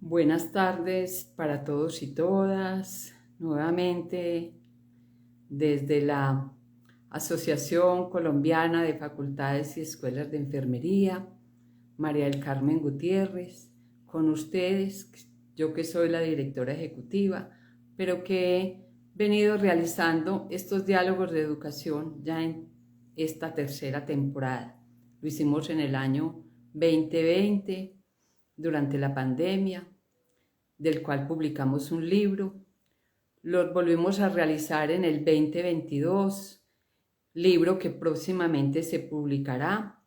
Buenas tardes para todos y todas. Nuevamente desde la Asociación Colombiana de Facultades y Escuelas de Enfermería, María del Carmen Gutiérrez, con ustedes, yo que soy la directora ejecutiva, pero que he venido realizando estos diálogos de educación ya en esta tercera temporada. Lo hicimos en el año 2020, durante la pandemia, del cual publicamos un libro. Los volvimos a realizar en el 2022, libro que próximamente se publicará.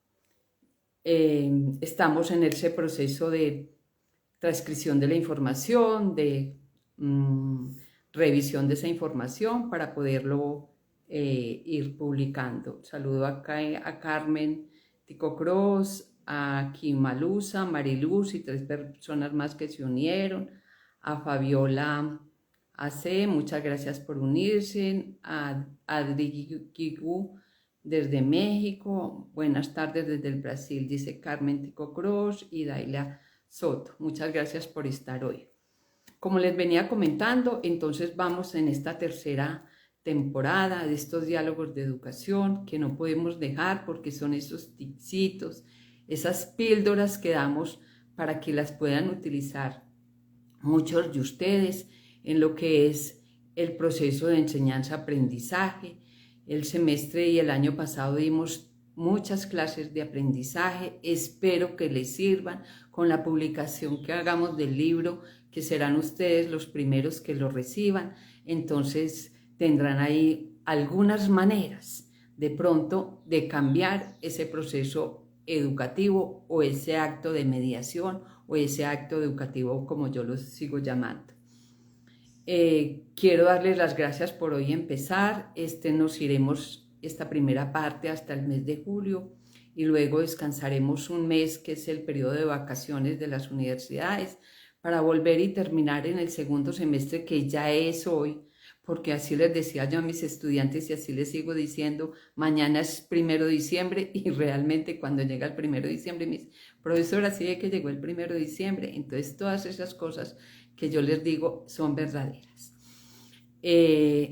Estamos en ese proceso de transcripción de la información, de revisión de esa información para poderlo ir publicando. Saludo acá a Carmen Ticocros, a Kimalusa, Mariluz y 3 personas más que se unieron, a Fabiola AC, muchas gracias por unirse, a Adri Kigu desde México, buenas tardes desde el Brasil, dice Carmen Ticocros y Daila Soto, muchas gracias por estar hoy. Como les venía comentando, entonces vamos en esta tercera temporada de estos diálogos de educación que no podemos dejar porque son esos tipsitos, esas píldoras que damos para que las puedan utilizar muchos de ustedes en lo que es el proceso de enseñanza-aprendizaje. El semestre y el año pasado dimos muchas clases de aprendizaje, espero que les sirvan con la publicación que hagamos del libro, que serán ustedes los primeros que lo reciban, entonces tendrán ahí algunas maneras de pronto de cambiar ese proceso educativo o ese acto de mediación o ese acto educativo como yo lo sigo llamando. Quiero darles las gracias por hoy empezar. Nos iremos esta primera parte hasta el mes de julio y luego descansaremos un mes que es el periodo de vacaciones de las universidades para volver y terminar en el segundo semestre que ya es hoy, porque así les decía yo a mis estudiantes y así les sigo diciendo, mañana es 1 de diciembre y realmente cuando llega el 1 de diciembre, mis profesoras sí ve que llegó el 1 de diciembre, entonces todas esas cosas que yo les digo son verdaderas.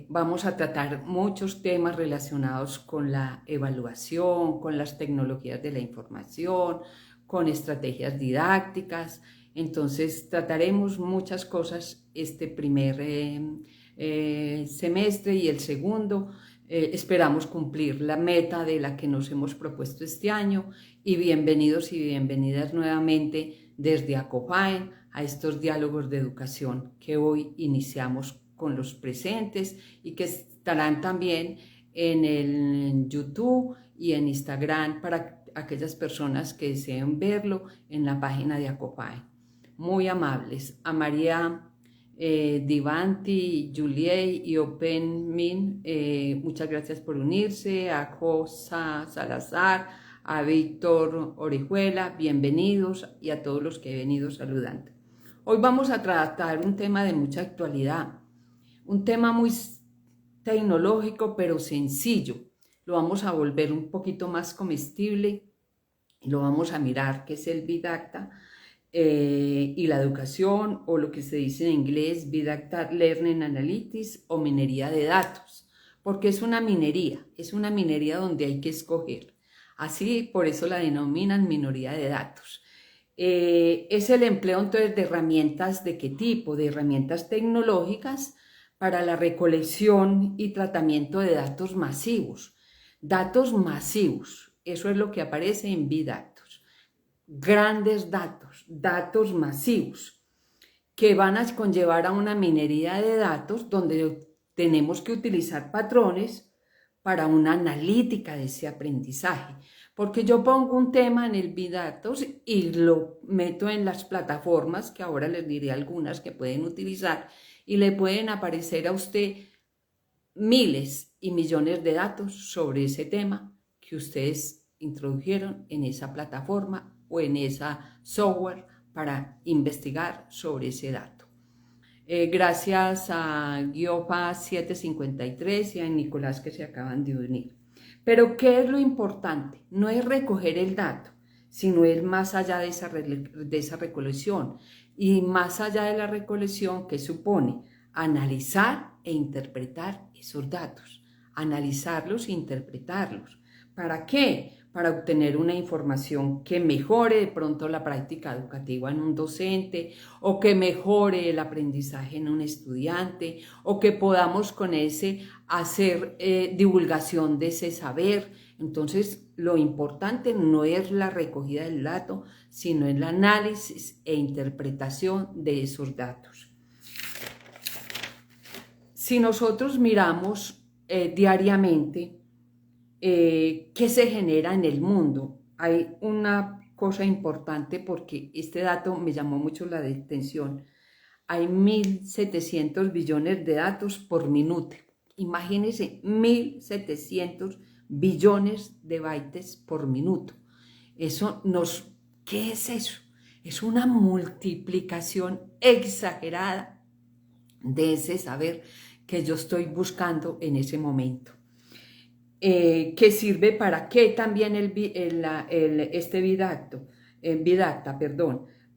Vamos a tratar muchos temas relacionados con la evaluación, con las tecnologías de la información, con estrategias didácticas, entonces trataremos muchas cosas este primer semestre y el segundo. Esperamos cumplir la meta de la que nos hemos propuesto este año y bienvenidos y bienvenidas nuevamente desde ACOFAEN a estos diálogos de educación que hoy iniciamos con los presentes y que estarán también en el YouTube y en Instagram para aquellas personas que deseen verlo en la página de ACOFAEN. Muy amables. A María Divanti, Juliet y OpenMin, muchas gracias por unirse, a Josa Salazar, a Víctor Orihuela, bienvenidos y a todos los que he venido saludando. Hoy vamos a tratar un tema de mucha actualidad, un tema muy tecnológico pero sencillo, lo vamos a volver un poquito más comestible y lo vamos a mirar, que es el Big Data, y la educación, o lo que se dice en inglés Big Data Learning Analytics o minería de datos, porque es una minería donde hay que escoger, así por eso la denominan minería de datos. Es el empleo entonces de herramientas, ¿de qué tipo? De herramientas tecnológicas para la recolección y tratamiento de datos masivos. Datos masivos, eso es lo que aparece en Big Data. Grandes datos, datos masivos, que van a conllevar a una minería de datos donde tenemos que utilizar patrones para una analítica de ese aprendizaje. Porque yo pongo un tema en el Big Data y lo meto en las plataformas, que ahora les diré algunas que pueden utilizar, y le pueden aparecer a usted miles y millones de datos sobre ese tema que ustedes introdujeron en esa plataforma o en esa software para investigar sobre ese dato. Gracias a Guiopa 753 y a Nicolás que se acaban de unir. Pero ¿qué es lo importante? No es recoger el dato, sino ir más allá de esa recolección. Y más allá de la recolección, ¿qué supone? Analizar e interpretar esos datos, analizarlos e interpretarlos. ¿Para qué? Para obtener una información que mejore de pronto la práctica educativa en un docente, o que mejore el aprendizaje en un estudiante, o que podamos con ese hacer divulgación de ese saber. Entonces, lo importante no es la recogida del dato, sino el análisis e interpretación de esos datos. Si nosotros miramos diariamente qué se genera en el mundo, hay una cosa importante porque este dato me llamó mucho la atención. Hay 1.700 billones de datos por minuto. Imagínense, 1.700 billones de bytes por minuto. ¿Qué es eso? Es una multiplicación exagerada de ese saber que yo estoy buscando en ese momento. ¿Qué sirve para qué también este Vidacta,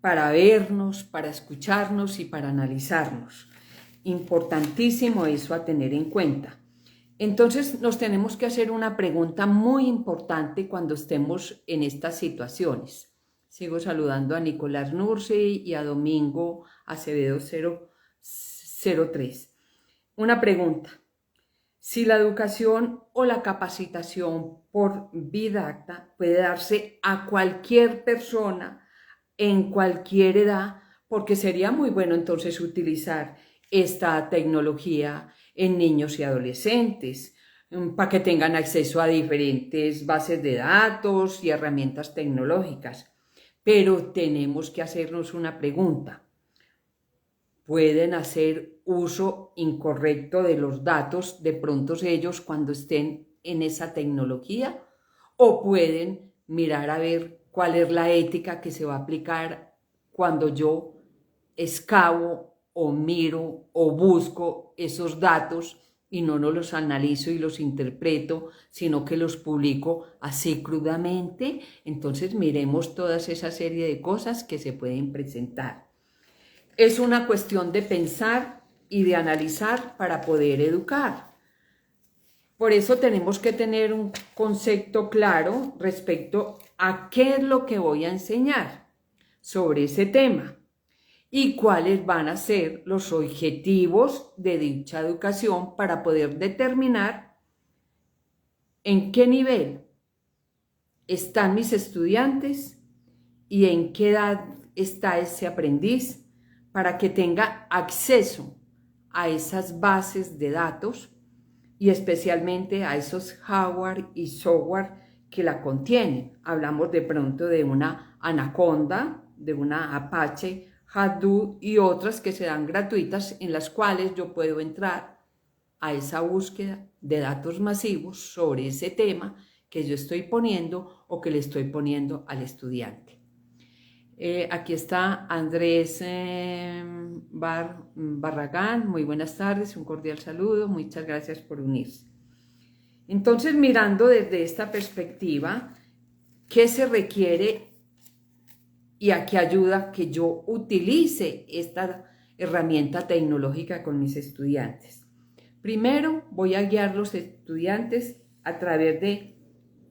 para vernos, para escucharnos y para analizarnos? Importantísimo eso a tener en cuenta. Entonces nos tenemos que hacer una pregunta muy importante cuando estemos en estas situaciones. Sigo saludando a Nicolás Nursi y a Domingo Acevedo 003. Una pregunta. Si la educación o la capacitación por Vidacta puede darse a cualquier persona en cualquier edad, porque sería muy bueno entonces utilizar esta tecnología en niños y adolescentes para que tengan acceso a diferentes bases de datos y herramientas tecnológicas. Pero tenemos que hacernos una pregunta. ¿Pueden hacer uso incorrecto de los datos de pronto ellos cuando estén en esa tecnología? ¿O pueden mirar a ver cuál es la ética que se va a aplicar cuando yo excavo o miro o busco esos datos y no los analizo y los interpreto, sino que los publico así crudamente? Entonces miremos toda esa serie de cosas que se pueden presentar. Es una cuestión de pensar y de analizar para poder educar. Por eso tenemos que tener un concepto claro respecto a qué es lo que voy a enseñar sobre ese tema y cuáles van a ser los objetivos de dicha educación para poder determinar en qué nivel están mis estudiantes y en qué edad está ese aprendiz, para que tenga acceso a esas bases de datos y especialmente a esos hardware y software que la contienen. Hablamos de pronto de una Anaconda, de una Apache, Hadoop y otras que se dan gratuitas, en las cuales yo puedo entrar a esa búsqueda de datos masivos sobre ese tema que yo estoy poniendo o que le estoy poniendo al estudiante. Aquí está Andrés Barragán. Muy buenas tardes, un cordial saludo, muchas gracias por unirse. Entonces, mirando desde esta perspectiva, ¿qué se requiere y a qué ayuda que yo utilice esta herramienta tecnológica con mis estudiantes? Primero, voy a guiar a los estudiantes a través de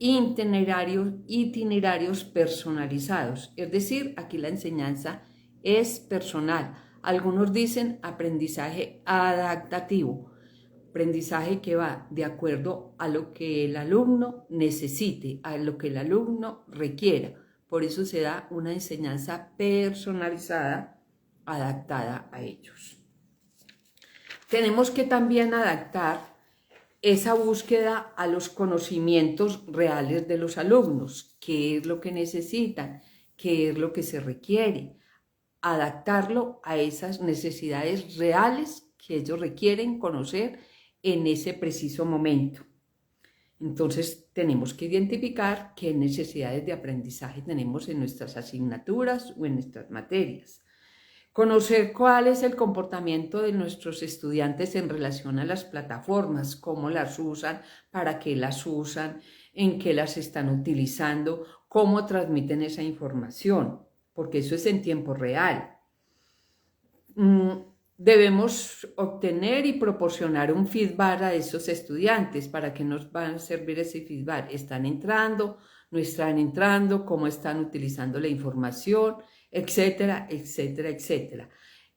itinerarios personalizados, es decir, aquí la enseñanza es personal. Algunos dicen aprendizaje adaptativo, aprendizaje que va de acuerdo a lo que el alumno necesite, a lo que el alumno requiera. Por eso se da una enseñanza personalizada, adaptada a ellos. Tenemos que también adaptar esa búsqueda a los conocimientos reales de los alumnos, qué es lo que necesitan, qué es lo que se requiere, adaptarlo a esas necesidades reales que ellos requieren conocer en ese preciso momento. Entonces tenemos que identificar qué necesidades de aprendizaje tenemos en nuestras asignaturas o en nuestras materias. Conocer cuál es el comportamiento de nuestros estudiantes en relación a las plataformas, cómo las usan, para qué las usan, en qué las están utilizando, cómo transmiten esa información, porque eso es en tiempo real. debemos obtener y proporcionar un feedback a esos estudiantes. ¿Para qué nos va a servir ese feedback? ¿Están entrando? ¿No están entrando? ¿Cómo están utilizando la información? Etcétera, etcétera, etcétera.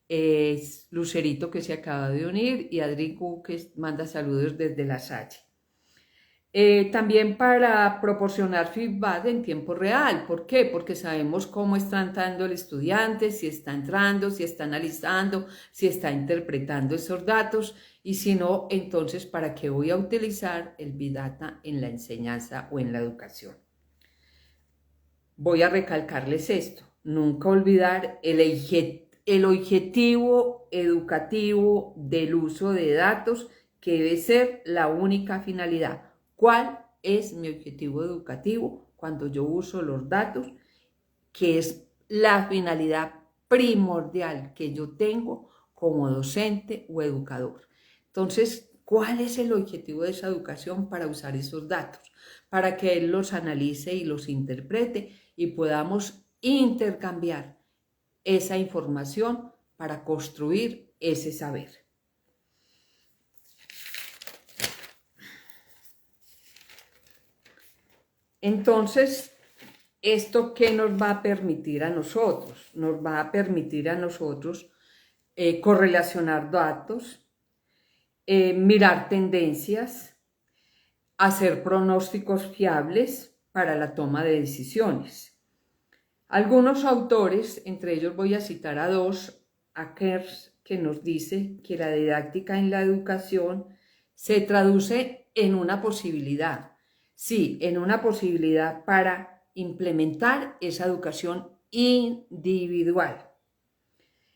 Es Lucerito, que se acaba de unir, y Adricu, que manda saludos desde La Salle. También para proporcionar feedback en tiempo real. ¿Por qué? Porque sabemos cómo está entrando el estudiante, si está entrando, si está analizando, si está interpretando esos datos, y si no, entonces, ¿para qué voy a utilizar el Big Data en la enseñanza o en la educación? Voy a recalcarles esto: nunca olvidar el objetivo educativo del uso de datos, que debe ser la única finalidad. ¿Cuál es mi objetivo educativo cuando yo uso los datos? Que es la finalidad primordial que yo tengo como docente o educador. Entonces, ¿cuál es el objetivo de esa educación para usar esos datos? Para que él los analice y los interprete y podamos intercambiar esa información para construir ese saber. Entonces, ¿esto qué nos va a permitir a nosotros? Nos va a permitir a nosotros correlacionar datos, mirar tendencias, hacer pronósticos fiables para la toma de decisiones. Algunos autores, entre ellos voy a citar a dos, a Kers, que nos dice que la didáctica en la educación se traduce en una posibilidad. Sí, en una posibilidad para implementar esa educación individual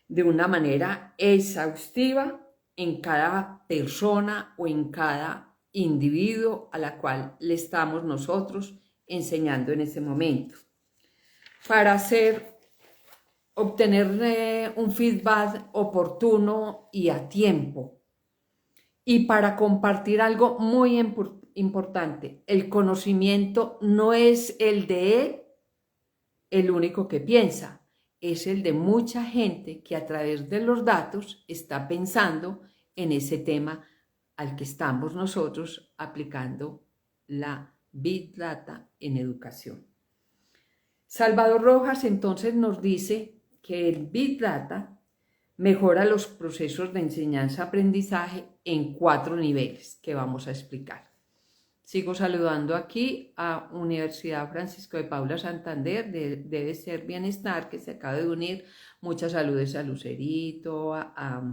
de una manera exhaustiva en cada persona o en cada individuo a la cual le estamos nosotros enseñando en ese momento. Para obtener un feedback oportuno y a tiempo. Y para compartir algo muy importante: el conocimiento no es el de él el único que piensa, es el de mucha gente que a través de los datos está pensando en ese tema al que estamos nosotros aplicando la Big Data en educación. Salvador Rojas entonces nos dice que el Big Data mejora los procesos de enseñanza-aprendizaje en 4 niveles que vamos a explicar. Sigo saludando aquí a Universidad Francisco de Paula Santander, Debe Ser Bienestar, que se acaba de unir. Muchas saludos a Lucerito, a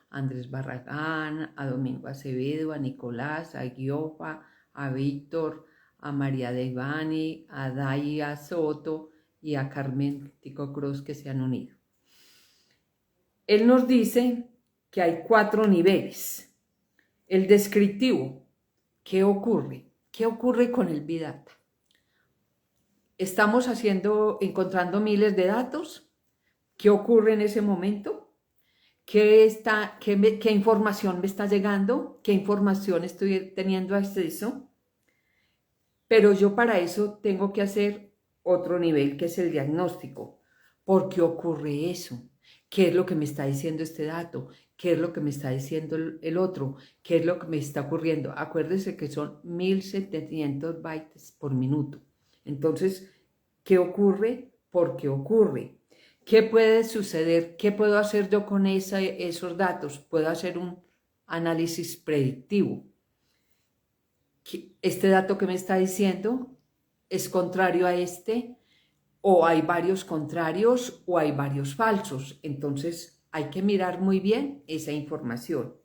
Andrés Barragán, a Domingo Acevedo, a Nicolás, a Guiofa, a Víctor, a María de Ivani, a Daya Soto y a Carmen Tico Cruz, que se han unido. Él nos dice que hay 4 niveles. El descriptivo. ¿Qué ocurre? ¿Qué ocurre con el Big Data? ¿Estamos encontrando miles de datos? ¿Qué ocurre en ese momento? ¿Qué información me está llegando? ¿Qué información estoy teniendo acceso? Pero yo para eso tengo que hacer otro nivel, que es el diagnóstico. ¿Por qué ocurre eso? ¿Qué es lo que me está diciendo este dato? ¿Qué es lo que me está diciendo el otro? ¿Qué es lo que me está ocurriendo? Acuérdense que son 1700 bytes por minuto. Entonces, ¿qué ocurre? ¿Por qué ocurre? ¿Qué puede suceder? ¿Qué puedo hacer yo con esos datos? Puedo hacer un análisis predictivo. Este dato que me está diciendo es contrario a este, o hay varios contrarios, o hay varios falsos. Entonces, hay que mirar muy bien esa información.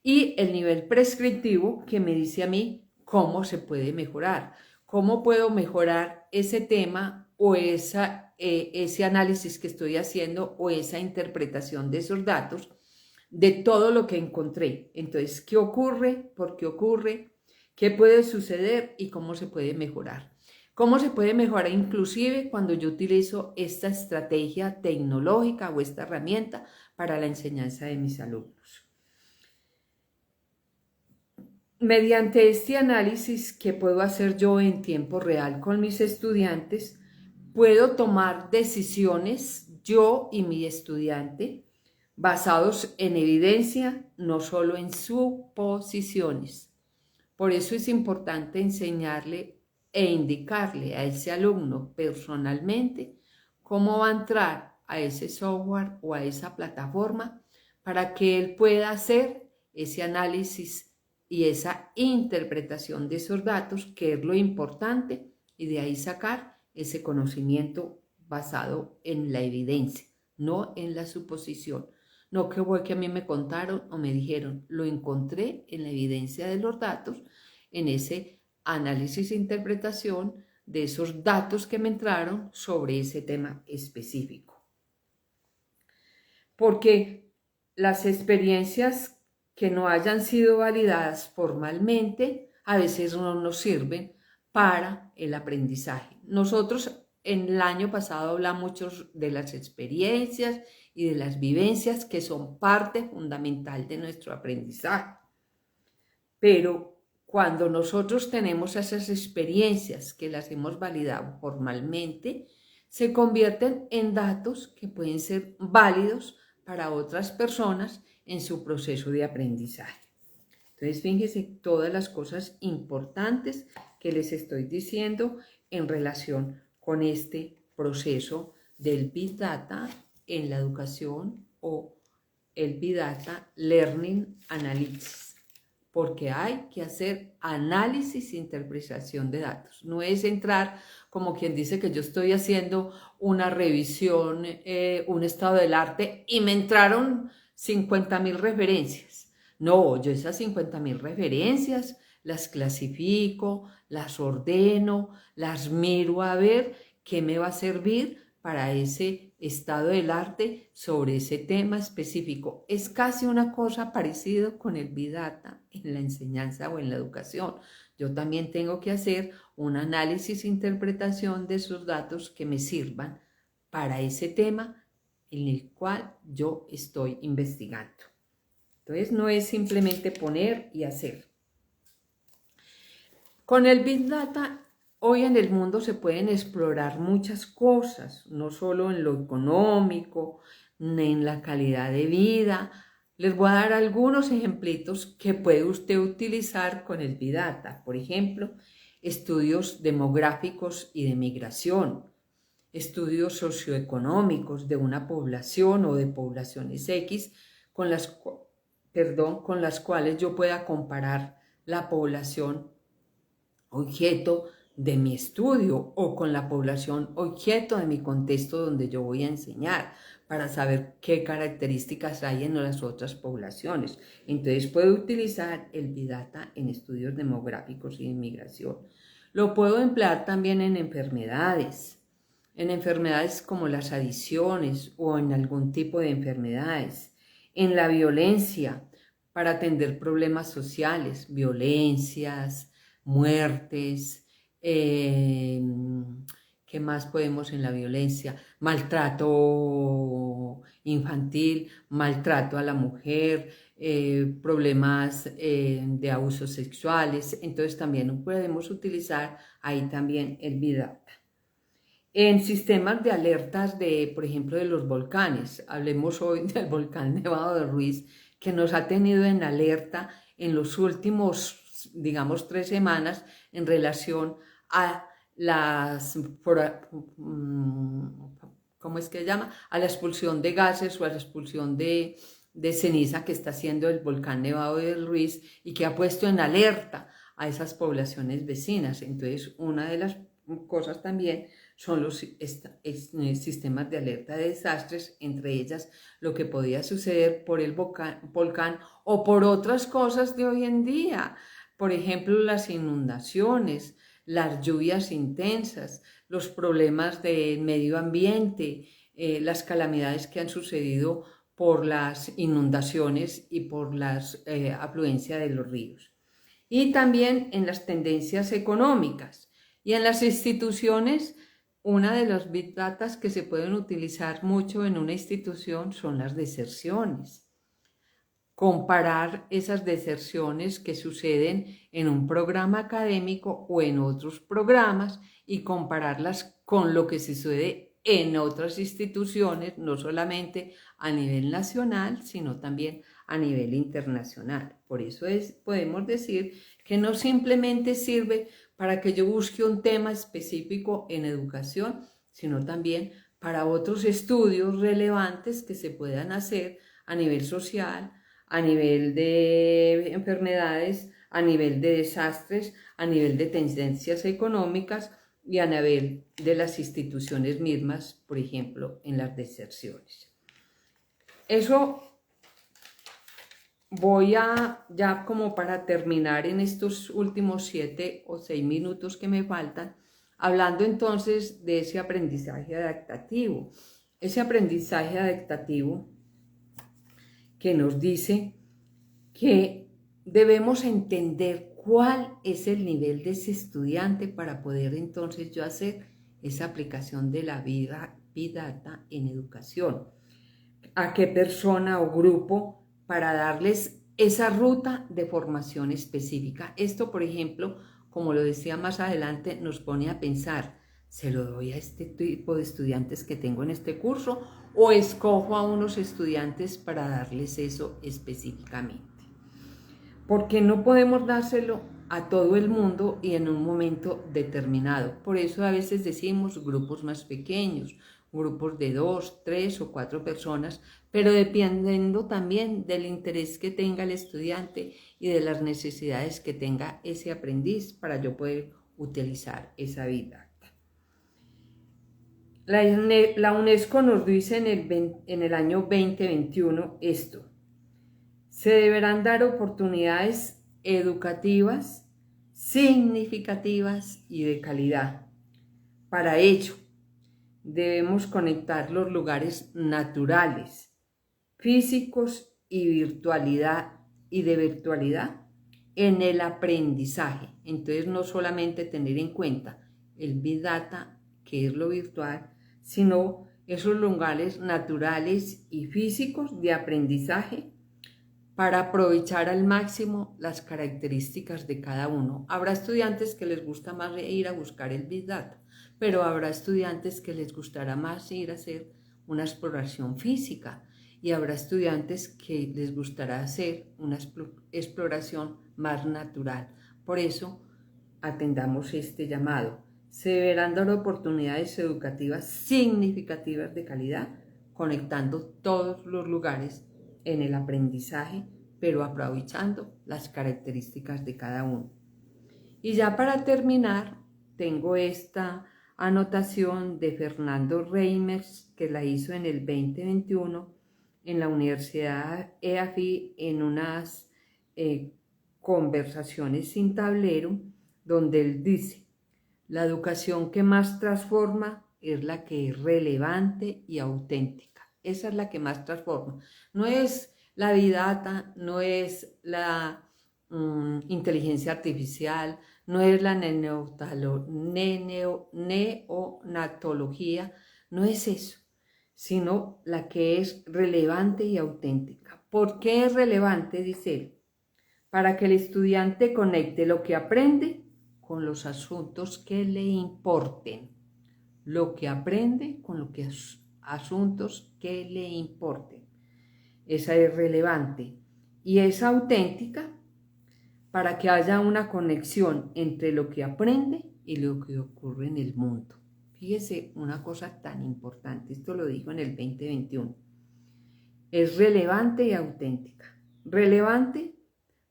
Y el nivel prescriptivo, que me dice a mí cómo se puede mejorar. ¿Cómo puedo mejorar ese tema o ese análisis que estoy haciendo o esa interpretación de esos datos, de todo lo que encontré? Entonces, ¿qué ocurre? ¿Por qué ocurre? ¿Qué puede suceder? ¿Y cómo se puede mejorar? ¿Cómo se puede mejorar inclusive cuando yo utilizo esta estrategia tecnológica o esta herramienta para la enseñanza de mis alumnos? Mediante este análisis que puedo hacer yo en tiempo real con mis estudiantes, puedo tomar decisiones yo y mi estudiante basados en evidencia, no solo en suposiciones. Por eso es importante enseñarle e indicarle a ese alumno personalmente cómo va a entrar a ese software o a esa plataforma para que él pueda hacer ese análisis y esa interpretación de esos datos, que es lo importante, y de ahí sacar ese conocimiento basado en la evidencia, no en la suposición. No que fue que a mí me contaron o me dijeron, lo encontré en la evidencia de los datos, en ese análisis e interpretación de esos datos que me entraron sobre ese tema específico. Porque las experiencias que no hayan sido validadas formalmente a veces no nos sirven para el aprendizaje. Nosotros en el año pasado hablamos mucho de las experiencias y de las vivencias que son parte fundamental de nuestro aprendizaje. Pero cuando nosotros tenemos esas experiencias que las hemos validado formalmente, se convierten en datos que pueden ser válidos para otras personas en su proceso de aprendizaje. Entonces, fíjense todas las cosas importantes que les estoy diciendo en relación con este proceso del Big Data en la educación o el Big Data Learning Analytics, porque hay que hacer análisis e interpretación de datos. No es entrar como quien dice que yo estoy haciendo una revisión, un estado del arte y me entraron 50.000 referencias. No, yo esas 50.000 referencias las clasifico, las ordeno, las miro a ver qué me va a servir para ese estado del arte sobre ese tema específico. Es casi una cosa parecida con el Big Data en la enseñanza o en la educación. Yo también tengo que hacer un análisis e interpretación de esos datos que me sirvan para ese tema en el cual yo estoy investigando. Entonces no es simplemente poner y hacer. Con el Big Data hoy en el mundo se pueden explorar muchas cosas, no solo en lo económico, ni en la calidad de vida. Les voy a dar algunos ejemplitos que puede usted utilizar con el Big Data. Por ejemplo, estudios demográficos y de migración, estudios socioeconómicos de una población o de poblaciones X con las cuales yo pueda comparar la población objeto de mi estudio o con la población objeto de mi contexto donde yo voy a enseñar, para saber qué características hay en las otras poblaciones. Entonces puedo utilizar el Big Data en estudios demográficos y de migración. Lo puedo emplear también en enfermedades como las adicciones o en algún tipo de enfermedades, en la violencia, para atender problemas sociales, violencias, muertes, ¿qué más podemos en la violencia? Maltrato infantil, maltrato a la mujer, problemas de abusos sexuales. Entonces también podemos utilizar ahí también el Big Data. En sistemas de alertas por ejemplo, de los volcanes. Hablemos hoy del volcán Nevado de Ruiz, que nos ha tenido en alerta en los últimos, digamos, 3 semanas en relación a ¿cómo es que se llama? A la expulsión de gases o a la expulsión de ceniza que está haciendo el volcán Nevado de Ruiz y que ha puesto en alerta a esas poblaciones vecinas. Entonces, una de las cosas también son los sistemas de alerta de desastres, entre ellas lo que podía suceder por el volcán o por otras cosas de hoy en día. Por ejemplo, las inundaciones, las lluvias intensas, los problemas del medio ambiente, las calamidades que han sucedido por las inundaciones y por la afluencia de los ríos. Y también en las tendencias económicas y en las instituciones. Una de los Big Data que se pueden utilizar mucho en una institución son las deserciones. Comparar esas deserciones que suceden en un programa académico o en otros programas y compararlas con lo que sucede en otras instituciones, no solamente a nivel nacional, sino también a nivel internacional. Por eso podemos decir que no simplemente sirve para que yo busque un tema específico en educación, sino también para otros estudios relevantes que se puedan hacer a nivel social, a nivel de enfermedades, a nivel de desastres, a nivel de tendencias económicas y a nivel de las instituciones mismas, por ejemplo, en las deserciones. Eso voy a, ya como para terminar en estos últimos 7 o 6 minutos que me faltan, hablando entonces de ese aprendizaje adaptativo. Ese aprendizaje adaptativo que nos dice que debemos entender cuál es el nivel de ese estudiante para poder entonces yo hacer esa aplicación de la Big Data en educación. A qué persona o grupo para darles esa ruta de formación específica. Esto, por ejemplo, como lo decía más adelante, nos pone a pensar, ¿se lo doy a este tipo de estudiantes que tengo en este curso o escojo a unos estudiantes para darles eso específicamente? Porque no podemos dárselo a todo el mundo y en un momento determinado. Por eso a veces decimos grupos más pequeños, grupos de 2, 3 o 4 personas, pero dependiendo también del interés que tenga el estudiante y de las necesidades que tenga ese aprendiz para yo poder utilizar esa vida. La UNESCO nos dice en el año 2021 esto: se deberán dar oportunidades educativas significativas y de calidad. Para ello, debemos conectar los lugares naturales, físicos y de virtualidad en el aprendizaje. Entonces, no solamente tener en cuenta el Big Data, que es lo virtual, sino esos lugares naturales y físicos de aprendizaje para aprovechar al máximo las características de cada uno. Habrá estudiantes que les gusta más ir a buscar el Big Data, pero habrá estudiantes que les gustará más ir a hacer una exploración física y habrá estudiantes que les gustará hacer una exploración más natural. Por eso, atendamos este llamado. Se deberán dar oportunidades educativas significativas de calidad, conectando todos los lugares en el aprendizaje, pero aprovechando las características de cada uno. Y ya para terminar, tengo esta anotación de Fernando Reimers, que la hizo en el 2021 en la Universidad EAFIT en unas conversaciones sin tablero, donde él dice: la educación que más transforma es la que es relevante y auténtica. Esa es la que más transforma. No es la Big Data, no es la inteligencia artificial, no es la neonatología, no es eso, sino la que es relevante y auténtica. ¿Por qué es relevante? Dice él: para que el estudiante conecte lo que aprende con los asuntos que le importen. Lo que aprende con los asuntos que le importen. Esa es relevante y es auténtica para que haya una conexión entre lo que aprende y lo que ocurre en el mundo. Fíjese una cosa tan importante, esto lo dijo en el 2021. Es relevante y auténtica. Relevante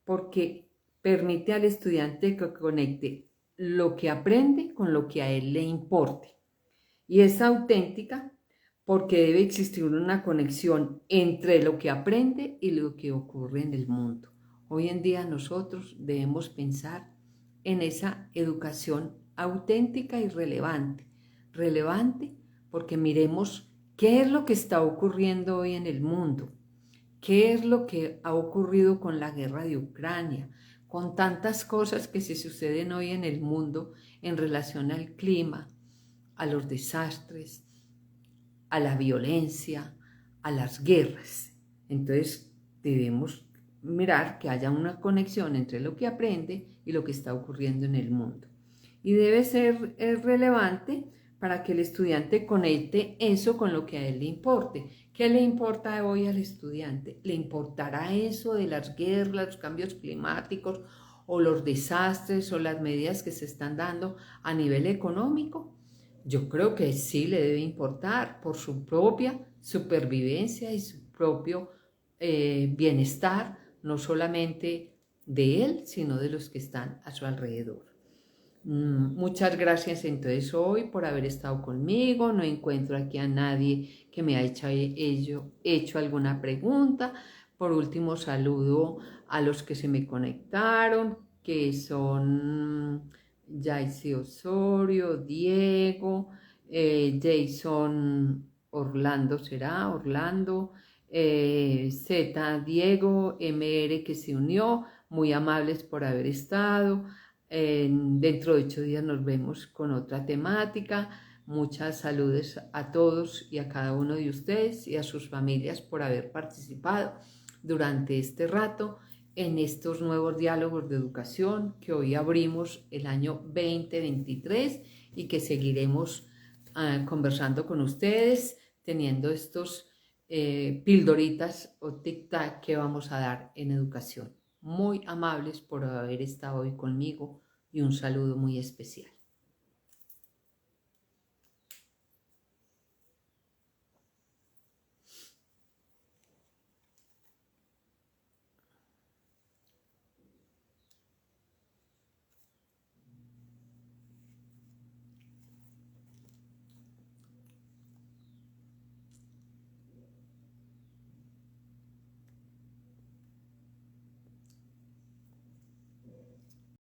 porque permite al estudiante que conecte lo que aprende con lo que a él le importe. Y es auténtica porque debe existir una conexión entre lo que aprende y lo que ocurre en el mundo. Hoy en día nosotros debemos pensar en esa educación auténtica y relevante. Relevante porque miremos qué es lo que está ocurriendo hoy en el mundo. ¿Qué es lo que ha ocurrido con la guerra de Ucrania? Con tantas cosas que se suceden hoy en el mundo en relación al clima, a los desastres, a la violencia, a las guerras. Entonces debemos mirar que haya una conexión entre lo que aprende y lo que está ocurriendo en el mundo. Y debe ser relevante para que el estudiante conecte eso con lo que a él le importe. ¿Qué le importa hoy al estudiante? ¿Le importará eso de las guerras, los cambios climáticos o los desastres o las medidas que se están dando a nivel económico? Yo creo que sí le debe importar por su propia supervivencia y su propio bienestar, no solamente de él, sino de los que están a su alrededor. Muchas gracias entonces hoy por haber estado conmigo. No encuentro aquí a nadie que me haya hecho alguna pregunta. Por último, saludo a los que se me conectaron, que son Yaisy Osorio, Diego, Jason Orlando, será Orlando, Z Diego, MR que se unió, muy amables por haber estado. Dentro de 8 días nos vemos con otra temática. Muchas saludos a todos y a cada uno de ustedes y a sus familias por haber participado durante este rato en estos nuevos diálogos de educación que hoy abrimos el año 2023 y que seguiremos conversando con ustedes, teniendo estos pildoritas o tic-tac que vamos a dar en educación. Muy amables por haber estado hoy conmigo y un saludo muy especial.